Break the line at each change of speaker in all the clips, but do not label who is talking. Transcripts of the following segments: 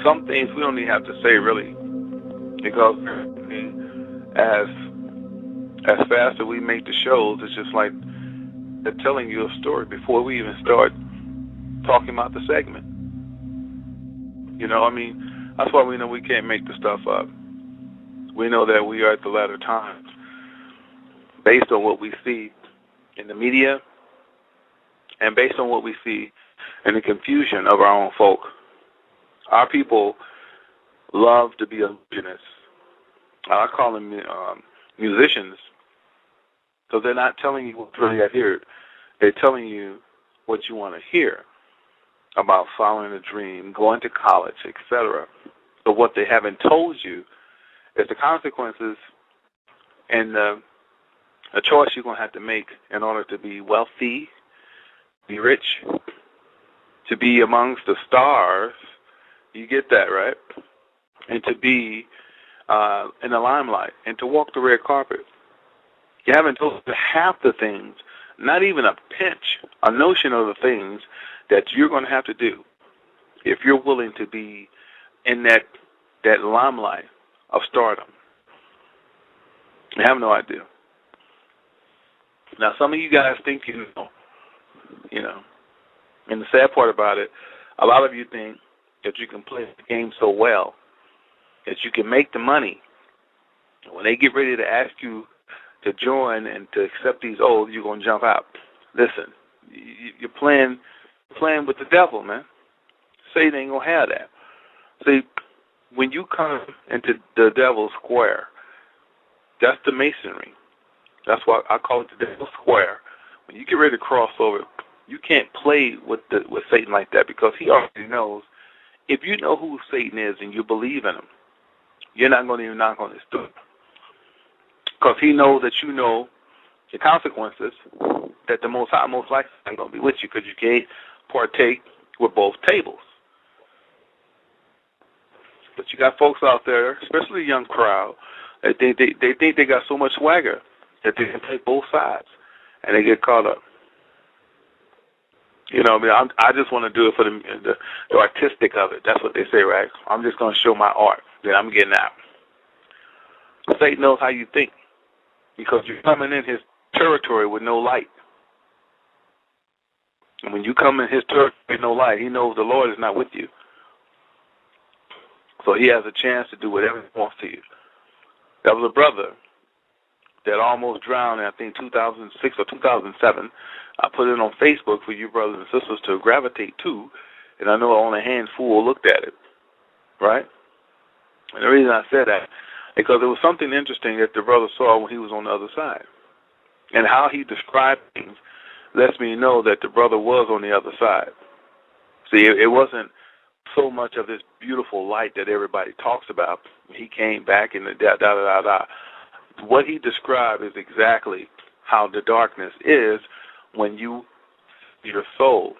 some things we don't even have to say really, because as fast as we make the shows, it's just like they're telling you a story before we even start talking about the segment. You know, I mean, that's why we know we can't make the stuff up. We know that we are at the latter times based on what we see in the media and based on what we see in the confusion of our own folk. Our people love to be illusionists. I call them musicians, because they're not telling you what's really here. They're telling you what you want to hear about following a dream, going to college, etc. But what they haven't told you is the consequences and the choice you're going to have to make in order to be wealthy, be rich, to be amongst the stars. You get that, right? And to be in the limelight and to walk the red carpet. You haven't told us half the things, not even a pinch, a notion of the things that you're going to have to do if you're willing to be in that limelight of stardom. You have no idea. Now, some of you guys think you know. And the sad part about it, a lot of you think that you can play the game so well that you can make the money. When they get ready to ask you to join and to accept these oaths, you're going to jump out. Listen, you're playing with the devil, man. Satan ain't going to have that. See, when you come into the devil's square, that's the masonry. That's why I call it the devil's square. When you get ready to cross over, you can't play with Satan like that, because he already knows. If you know who Satan is and you believe in him, you're not going to even knock on his door, because he knows that you know the consequences, that the Most High most likely ain't going to be with you, because you can't partake with both tables. But you got folks out there, especially a young crowd, that they think they got so much swagger that they can play both sides, and they get caught up. You know, I mean, I just want to do it for the artistic of it. That's what they say, right? I'm just going to show my art. Then I'm getting out. Satan knows how you think, because you're coming in his territory with no light. And when you come in his territory with no light, he knows the Lord is not with you. So he has a chance to do whatever he wants to you. There was a brother that almost drowned in, I think, 2006 or 2007. I put it on Facebook for you brothers and sisters to gravitate to, and I know only a handful looked at it, right? And the reason I said that, because there was something interesting that the brother saw when he was on the other side. And how he described things lets me know that the brother was on the other side. See, it wasn't so much of this beautiful light that everybody talks about. He came back and da-da-da-da-da. What he described is exactly how the darkness is when your soul,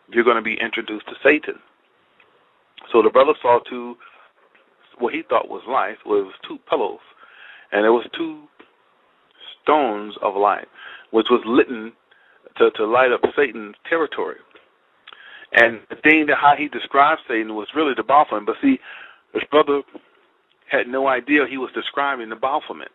you're going to be introduced to Satan. So the brother saw what he thought was light, was two pillows, and there was two stones of light, which was lit to light up Satan's territory. And the thing that how he described Satan was really the Baphomet. But see, this brother had no idea he was describing the Baphomet.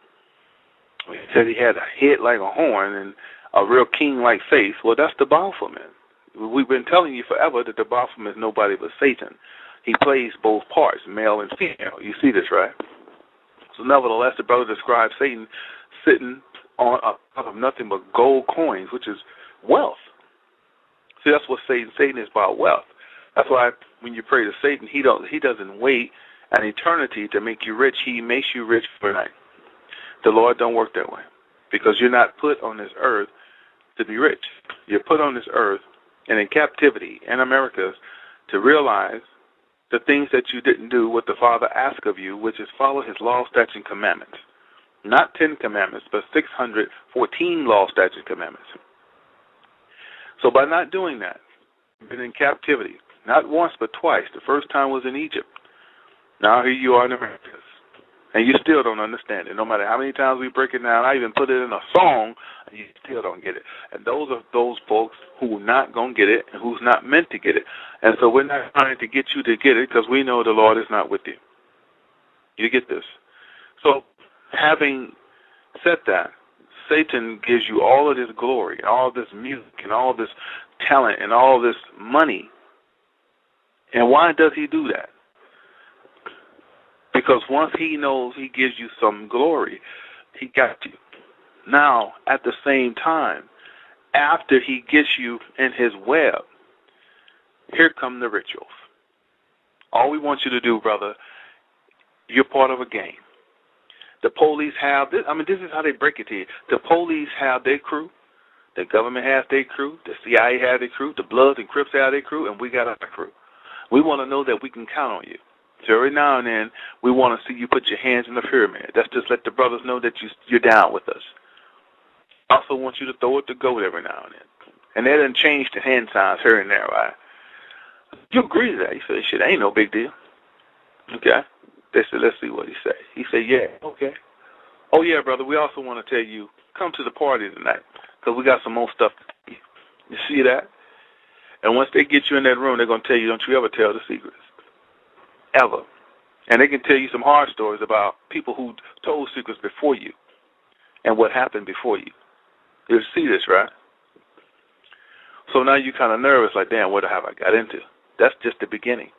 He said he had a head like a horn and a real king-like face. Well, that's the Baphomet. We've been telling you forever that the Baphomet is nobody but Satan. He plays both parts, male and female. You see this, right? So nevertheless, the brother describes Satan sitting on top of nothing but gold coins, which is wealth. See, that's what Satan is about, wealth. That's why when you pray to Satan, he doesn't wait an eternity to make you rich. He makes you rich overnight. The Lord don't work that way, because you're not put on this earth to be rich. You're put on this earth and in captivity in America to realize the things that you didn't do, what the Father asked of you, which is follow his law, statutes, and commandments. Not 10 commandments, but 614 law, statutes, and commandments. So by not doing that, you've been in captivity, not once but twice. The first time was in Egypt. Now here you are in America. And you still don't understand it. No matter how many times we break it down, I even put it in a song, and you still don't get it. And those are those folks who are not going to get it and who's not meant to get it. And so we're not trying to get you to get it because we know the Lord is not with you. You get this? So having said that, Satan gives you all of this glory, all this music, and all this talent, and all this money. And why does he do that? Because once he knows he gives you some glory, he got you. Now, at the same time, after he gets you in his web, here come the rituals. All we want you to do, brother, you're part of a game. The police have this. I mean, this is how they break it to you. The police have their crew. The government has their crew. The CIA has their crew. The Bloods and Crips have their crew, and we got our crew. We want to know that we can count on you. So every now and then, we want to see you put your hands in the pyramid. That's just let the brothers know that you're down with us. I also want you to throw it to goat every now and then. And they done changed the hand signs here and there, right? You agree to that? You say, shit, ain't no big deal. Okay. They said, let's see what he say. He said, yeah, okay. Oh, yeah, brother, we also want to tell you, come to the party tonight because we got some more stuff to tell you. You see that? And once they get you in that room, they're going to tell you, don't you ever tell the secrets. Ever. And they can tell you some hard stories about people who told secrets before you and what happened before you. You see this, right? So now you're kind of nervous, like, damn, what have I got into? That's just the beginning.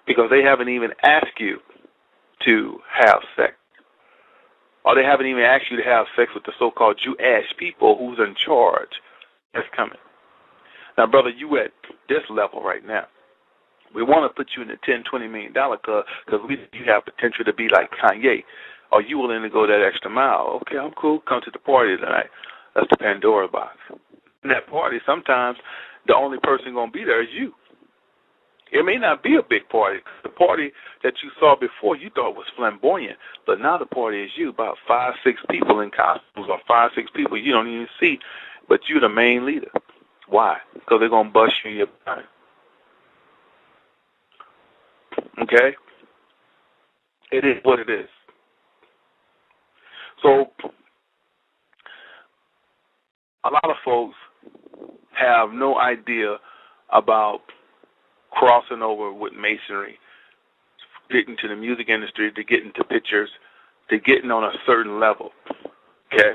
Because they haven't even asked you to have sex. Or they haven't even asked you to have sex with the so-called Jewish people who's in charge. That's coming. Now, brother, you at this level right now. We want to put you in the $10, $20 million because you have potential to be like Kanye. Are you willing to go that extra mile? Okay, I'm cool. Come to the party tonight. That's the Pandora box. In that party, sometimes the only person going to be there is you. It may not be a big party. The party that you saw before you thought was flamboyant, but now the party is you, about 5, 6 people in costumes, or 5, 6 people you don't even see, but you're the main leader. Why? Because they're going to bust you in your behind. Okay? It is what it is. So, a lot of folks have no idea about crossing over with masonry, getting to the music industry, to get into pictures, to getting on a certain level. Okay?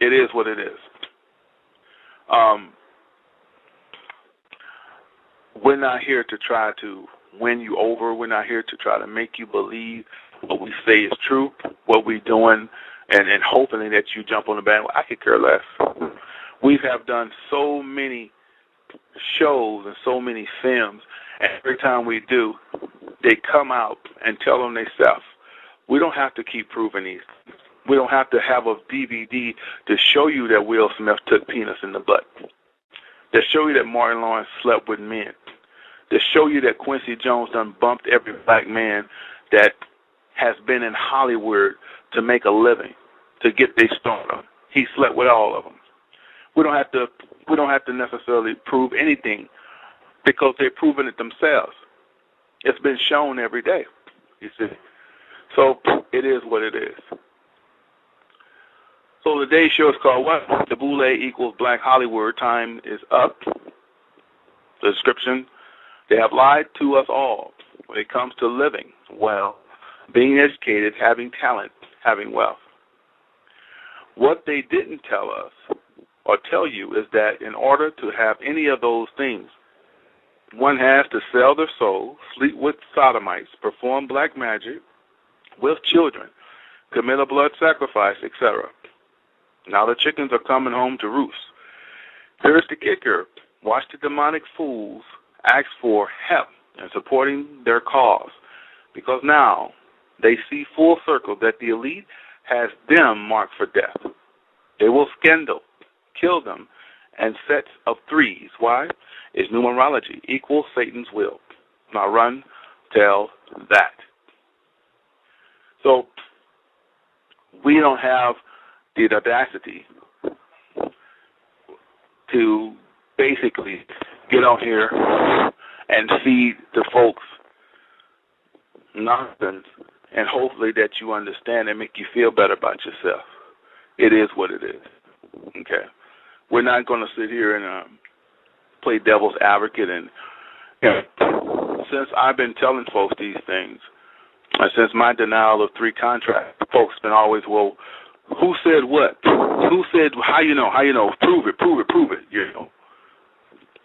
It is what it is. We're not here to try to win you over. We're not here to try to make you believe what we say is true, what we're doing, and hoping that you jump on the bandwagon. I could care less. We have done so many shows and so many films, and every time we do, they come out and tell them themselves. We don't have to keep proving these. We don't have to have a DVD to show you that Will Smith took penis in the butt, to show you that Martin Lawrence slept with men, to show you that Quincy Jones done bumped every black man that has been in Hollywood to make a living, to get their stardom. He slept with all of them. We don't have to necessarily prove anything because they're proving it themselves. It's been shown every day, you see. So it is what it is. So today's show is called what? The Boule equals Black Hollywood. Time is up. The description, they have lied to us all when it comes to living well, being educated, having talent, having wealth. What they didn't tell us or tell you is that in order to have any of those things, one has to sell their soul, sleep with sodomites, perform black magic with children, commit a blood sacrifice, etc. Now the chickens are coming home to roost. Here's the kicker. Watch the demonic fools ask for help in supporting their cause, because now they see full circle that the elite has them marked for death. They will scandal, kill them, and sets of threes. Why? It's numerology, equals Satan's will. Now run, tell that. So we don't have the audacity to basically get out here and feed the folks nonsense and hopefully that you understand and make you feel better about yourself. It is what it is. Okay? We're not going to sit here and play devil's advocate. And since I've been telling folks these things, and since my denial of 3 contracts, folks been always, well, who said what? Who said, how you know? How you know? Prove it, prove it, prove it. You know,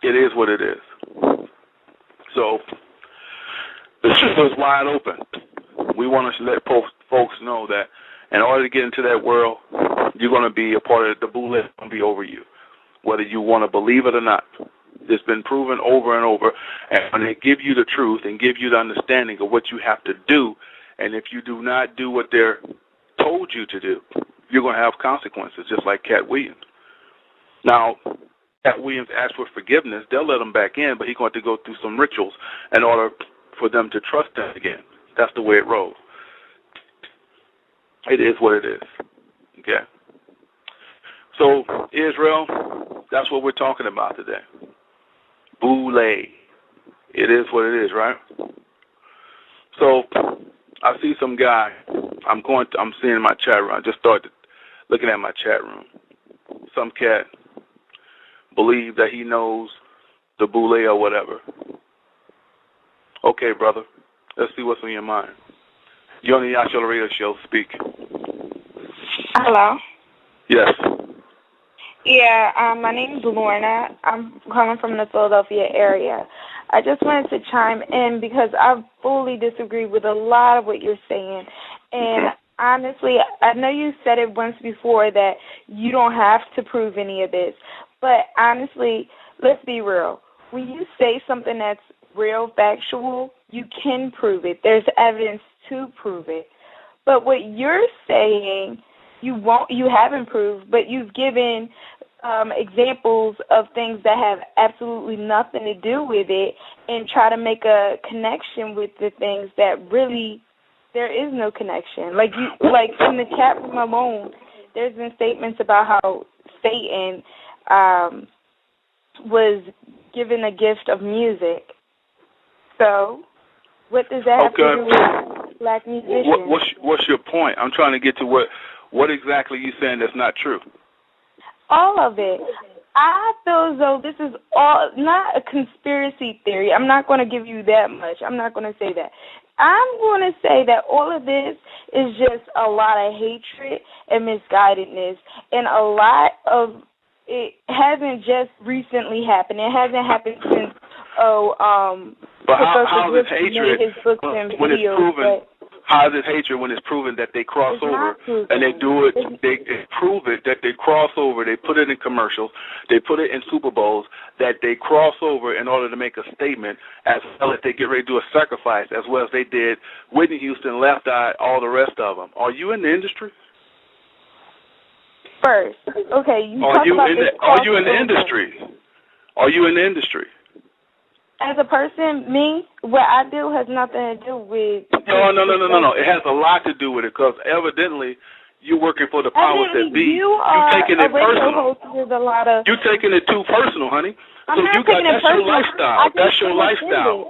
it is what it is. So the show is wide open. We want to let folks know that in order to get into that world, you're going to be a part of the bullet going to be over you, whether you want to believe it or not. It's been proven over and over, and when they give you the truth and give you the understanding of what you have to do, and if you do not do what they're told you to do, you're going to have consequences, just like Cat Williams. Now, Cat Williams asked for forgiveness. They'll let him back in, but he's going to go through some rituals in order for them to trust him again. That's the way it rolls. It is what it is. Okay? So, Israel, that's what we're talking about today. Boule. It is what it is, right? So, I see some guy. I'm seeing in my chat room. I just started looking at my chat room. Some cat believe that he knows the boule or whatever. Okay, brother. Let's see what's on your mind. You're on the Yash Radio Show. Speak.
Hello.
Yes.
Yeah, my name is Lorna. I'm calling from the Philadelphia area. I just wanted to chime in because I fully disagree with a lot of what you're saying. And honestly, I know you said it once before that you don't have to prove any of this. But honestly, let's be real. When you say something that's real, factual, you can prove it. There's evidence to prove it. But what you're saying, you haven't proved, but you've given examples of things that have absolutely nothing to do with it and try to make a connection with the things that really there is no connection. Like in the chat room alone, there's been statements about how Satan was given a gift of music. So what does that have to do with black musicians?
What's your point? I'm trying to get to what exactly you saying that's not true.
All of it. I feel as though this is all not a conspiracy theory. I'm not going to give you that much. I'm not going to say that. I'm going to say that all of this is just a lot of hatred and misguidedness, and a lot of it hasn't just recently happened. It hasn't happened since
But how is it hatred
his books and
when
videos,
it's proven? How is it hatred when it's proven that they cross over and they do it? They prove it that they cross over. They put it in commercials. They put it in Super Bowls that they cross over in order to make a statement, as well as they get ready to do a sacrifice, as well as they did Whitney Houston, Left Eye, all the rest of them. Are you in the industry?
First, okay.
Are you in the industry? Are you in the industry?
As a person, me, what I do has nothing to do with...
No. It has a lot to do with it, because evidently you're working for the powers that be. You're taking it personal. You're taking it too personal, honey.
I'm not taking it personal.
That's your lifestyle.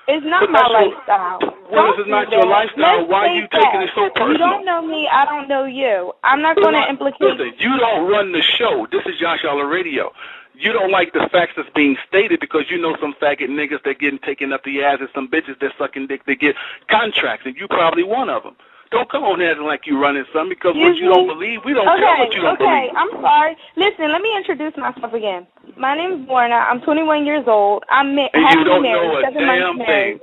It's not my lifestyle.
Well, if it's not your lifestyle, why are you taking it so personal?
You don't know me, I don't know you. I'm not going to implicate...
Listen, you don't run the show. This is Yash Radio. You don't like the facts that's being stated because you know some faggot niggas that getting taken up the ass and some bitches that sucking dick that get contracts, and you probably one of them. Don't come on here acting like you running something, because what you don't believe, we don't care what you don't believe.
Okay, I'm sorry. Listen, let me introduce myself again. My name is Lorna. I'm 21 years old. I'm
and you don't know a damn thing.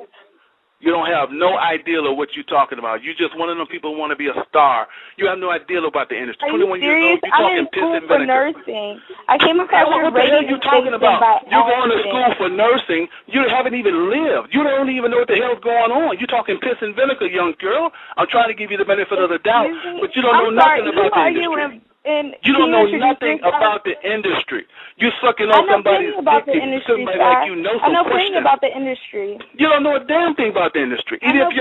You don't have no idea of what you're talking about. You just one of them people who want to be a star. You have no idea about the industry.
Are you
21
serious?
years old, you're talking piss and vinegar.
I'm in school for nursing. I came across your
What the hell are
radio
you talking about? You're going to school
accident.
for nursing. You haven't even lived. You don't even know what the hell's going on. You're talking piss and vinegar, young girl. I'm trying to give you the benefit of the doubt, but you don't know nothing about the industry. You don't know nothing about the industry. You're sucking on somebody's dick, somebody like you know some
I know
questions.
plenty about the industry.
You don't know a damn thing about the industry. Even if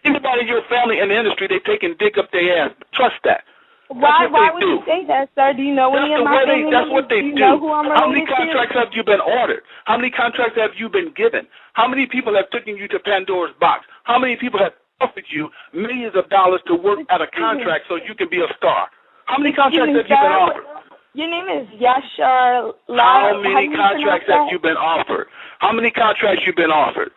anybody in your family in the industry, they taking dick up their ass. Trust that.
Why would you say that, sir? Do you know any of my family?
That's what they do.
Know who I'm
How many contracts have you been ordered? How many contracts have you been given? How many people have taken you to Pandora's box? How many people have offered you millions of dollars to work at a contract so you can be a star. How many contracts have you been offered?
Your name is Yash. How
many contracts have you been offered? How many contracts you been offered?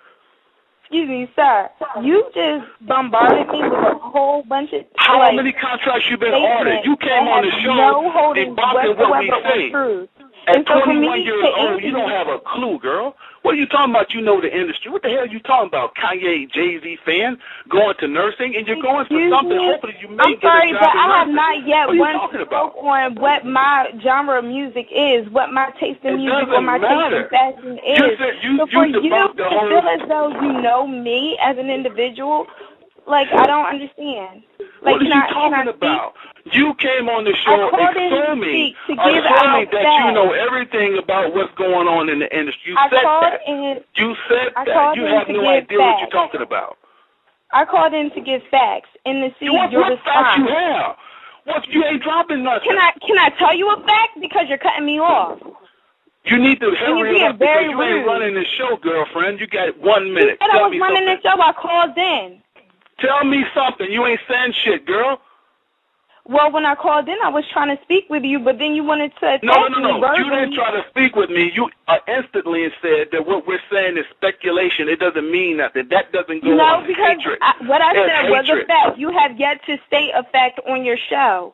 Excuse me, sir. You just bombarded me with a whole bunch of.
How many contracts you been ordered? You came on the show debunking what we say. At 21 years old, you don't have a clue, girl. What are you talking about? You know the industry. What the hell are you talking about? Kanye, Jay-Z fan going to nursing, and you're going for something. Hopefully you may get a job.
I'm sorry, but I have not yet
once
spoke on what my genre of music is, what my taste in music, what my taste in fashion is. So for you to feel as though you know me as an individual, like, I don't understand. Like,
what are you talking about? You came on the show assuming that you know everything about what's going on in the industry. You said that. You have no idea what you're talking about.
I called in to give facts and to see your response. What facts you have? What, you ain't dropping nothing. Can I tell you a fact? Because you're cutting me off.
You need to hurry up because you ain't running the show, girlfriend. You got 1 minute.
You said I was running the show. I called in.
Tell me something. You ain't saying shit, girl.
Well, when I called in, I was trying to speak with you, but then you wanted to attack me verbally.
You didn't try to speak with me. You instantly said that what we're saying is speculation. It doesn't mean nothing. That doesn't go on hatred.
What I said was a fact. You have yet to state a fact on your show.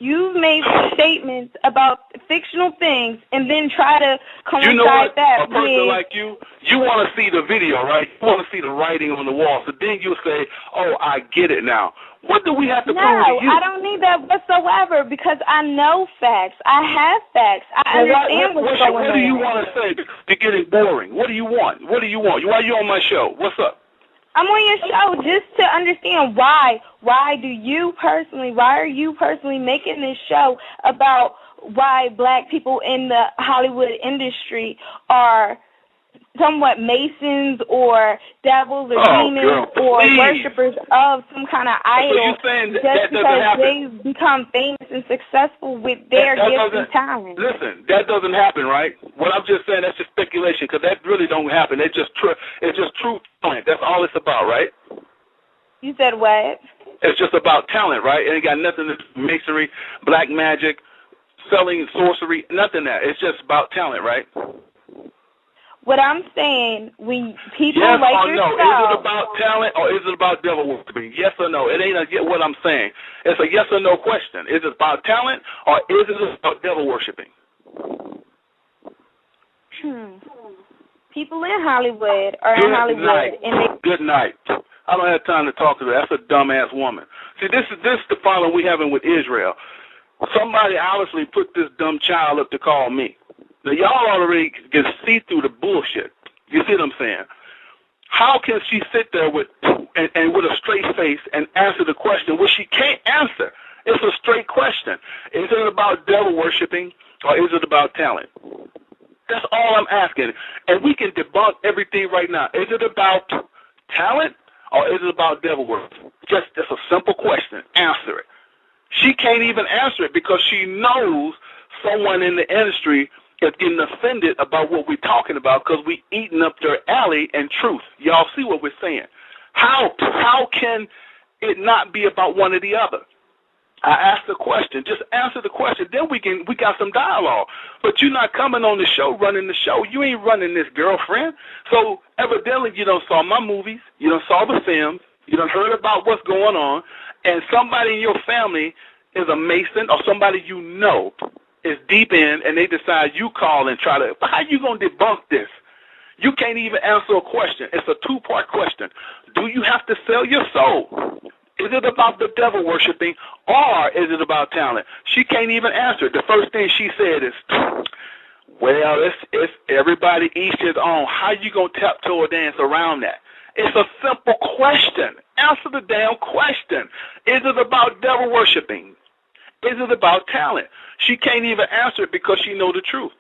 You've made statements about fictional things and then try to coincide that with...
A person like you want to see the video, right? You want to see the writing on the wall. So then you say, oh, I get it now. What do we have to prove to you?
No, I don't need that whatsoever because I know facts. I have facts. I understand what's going on.
What do you want to say? You're getting boring. What do you want? What do you want? Why are you on my show? What's up?
I'm on your show just to understand why. Why are you personally making this show about why black people in the Hollywood industry are somewhat masons or devils or demons or worshippers of some kind of idol just because they've become famous and successful with their gifts and talent?
Listen, that doesn't happen, right? What I'm just saying, that's just speculation because that really don't happen. It's just truth talent. That's all it's about, right?
You said what?
It's just about talent, right? It ain't got nothing to do with masonry, black magic, selling sorcery, nothing that. It's just about talent, right?
What I'm saying, when people like yourself...
Yes or no? Is it about talent or is it about devil worshiping? Yes or no? It ain't what I'm saying. It's a yes or no question. Is it about talent or is it about devil worshiping?
People in Hollywood are in Hollywood.
Good night. I don't have time to talk to her. That's a dumbass woman. See, this is the problem we having with Israel. Somebody obviously put this dumb child up to call me. Now, y'all already can see through the bullshit. You see what I'm saying? How can she sit there with a straight face and answer the question which she can't answer? It's a straight question. Is it about devil worshiping or is it about talent? That's all I'm asking. And we can debunk everything right now. Is it about talent or is it about devil worship? Just a simple question. Answer it. She can't even answer it because she knows someone in the industry is getting offended about what we're talking about because we eating up their alley and truth. Y'all see what we're saying. How can it not be about one or the other? I asked the question. Just answer the question. Then we got some dialogue. But you're not coming on the show, running the show. You ain't running this, girlfriend. So evidently you done saw my movies. You done saw the films. You done heard about what's going on. And somebody in your family is a Mason or somebody you know is deep in, and they decide you call and try to, how you going to debunk this? You can't even answer a question. It's a two-part question. Do you have to sell your soul? Is it about the devil worshiping, or is it about talent? She can't even answer it. The first thing she said is, well, it's everybody each his own. How you going to tiptoe or dance around that? It's a simple question. Answer the damn question. Is it about devil worshiping? Is it about talent? She can't even answer it because she know the truth.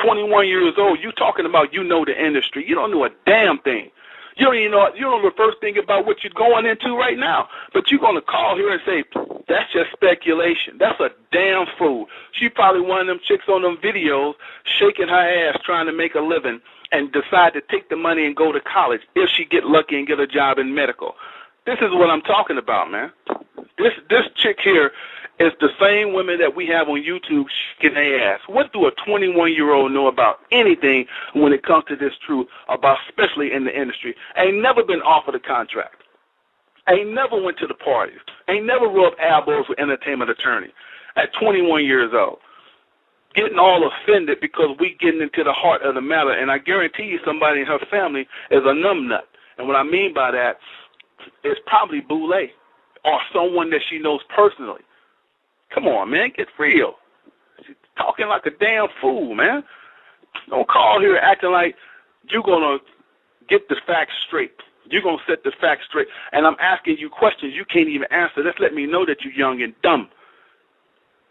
21 years old, you talking about you know the industry. You don't know a damn thing. You don't even know the first thing about what you're going into right now. But you're going to call here and say, that's just speculation. That's a damn fool. She probably one of them chicks on them videos shaking her ass trying to make a living and decide to take the money and go to college if she get lucky and get a job in medical. This is what I'm talking about, man. This chick here is the same women that we have on YouTube shaking their ass. What do a 21-year-old know about anything when it comes to this truth, about especially in the industry? Ain't never been offered a contract. Ain't never went to the parties. Ain't never rubbed elbows with entertainment attorney at 21 years old. Getting all offended because we getting into the heart of the matter, and I guarantee you somebody in her family is a numbnut. And what I mean by that is probably Boulay or someone that she knows personally. Come on, man, get real. She's talking like a damn fool, man. Don't call here acting like you're going to get the facts straight. You're going to set the facts straight. And I'm asking you questions you can't even answer. That's let me know that you're young and dumb.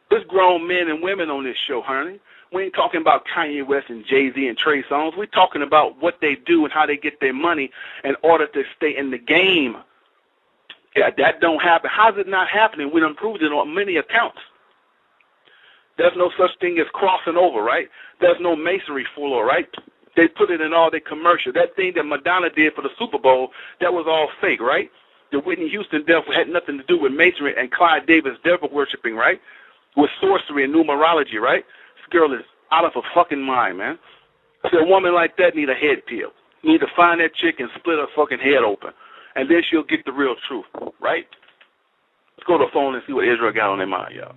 There's grown men and women on this show, honey. We ain't talking about Kanye West and Jay-Z and Trey Songz. We're talking about what they do and how they get their money in order to stay in the game. Yeah, that don't happen. How's it not happening? We done proved it on many accounts. There's no such thing as crossing over, right? There's no masonry floor, right? They put it in all their commercial. That thing that Madonna did for the Super Bowl, that was all fake, right? The Whitney Houston death had nothing to do with masonry and Clyde Davis devil worshiping, right? With sorcery and numerology, right? This girl is out of her fucking mind, man. So a woman like that need a head peel. You need to find that chick and split her fucking head open. And then she'll get the real truth, right? Let's go to the phone and see what Israel got on their mind, y'all.